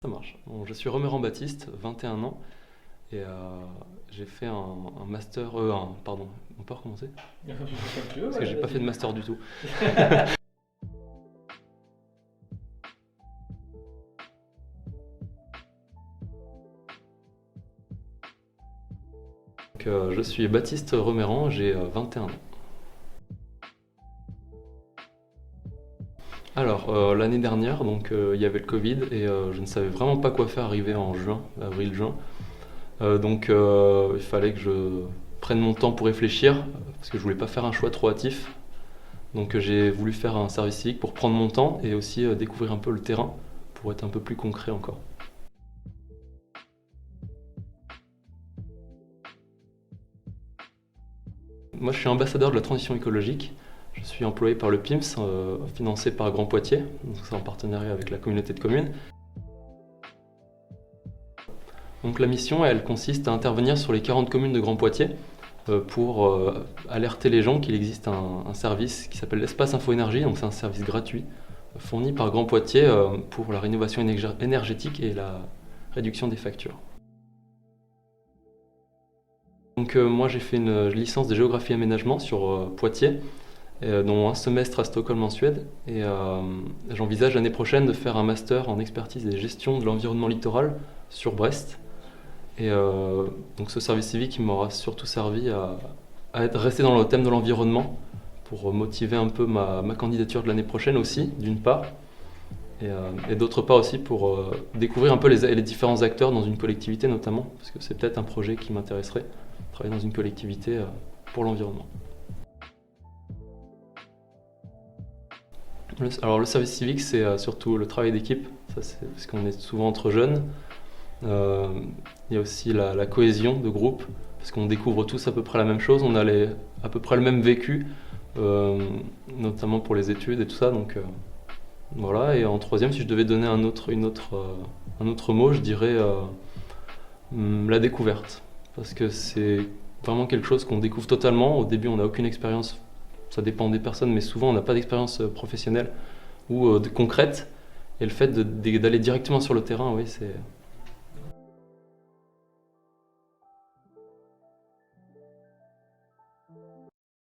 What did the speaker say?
Ça marche. Bon, je suis Remerand Baptiste, 21 ans, et j'ai fait un master. Pardon, on peut recommencer? Parce que j'ai pas fait de master du tout. Donc, je suis Baptiste Remerand, j'ai 21 ans. Alors, l'année dernière, donc il y avait le Covid et je ne savais vraiment pas quoi faire arrivé en juin, avril-juin. Donc, il fallait que je prenne mon temps pour réfléchir parce que je voulais pas faire un choix trop hâtif. Donc, j'ai voulu faire un service civique pour prendre mon temps et aussi découvrir un peu le terrain pour être un peu plus concret encore. Moi, je suis ambassadeur de la transition écologique. Je suis employé par le PIMS, financé par Grand Poitiers, donc c'est en partenariat avec la communauté de communes. Donc la mission, elle consiste à intervenir sur les 40 communes de Grand Poitiers pour alerter les gens qu'il existe un service qui s'appelle l'Espace Info Énergie, donc c'est un service gratuit fourni par Grand Poitiers pour la rénovation énergétique et la réduction des factures. Donc moi j'ai fait une licence de géographie et aménagement sur Poitiers, dont un semestre à Stockholm en Suède, et j'envisage l'année prochaine de faire un master en expertise et gestion de l'environnement littoral sur Brest. Et donc ce service civique il m'aura surtout servi à rester dans le thème de l'environnement pour motiver un peu ma candidature de l'année prochaine aussi, d'une part, et d'autre part aussi pour découvrir un peu les différents acteurs dans une collectivité notamment, parce que c'est peut-être un projet qui m'intéresserait, travailler dans une collectivité pour l'environnement. Alors le service civique c'est surtout le travail d'équipe, ça, c'est parce qu'on est souvent entre jeunes. Il y a aussi la cohésion de groupe, parce qu'on découvre tous à peu près la même chose, on a à peu près le même vécu, notamment pour les études et tout ça. Donc voilà. Et en troisième, si je devais donner un autre mot, je dirais la découverte, parce que c'est vraiment quelque chose qu'on découvre totalement. Au début, on n'a aucune expérience, ça dépend des personnes, mais souvent on n'a pas d'expérience professionnelle ou concrète. Et le fait d'aller directement sur le terrain, oui,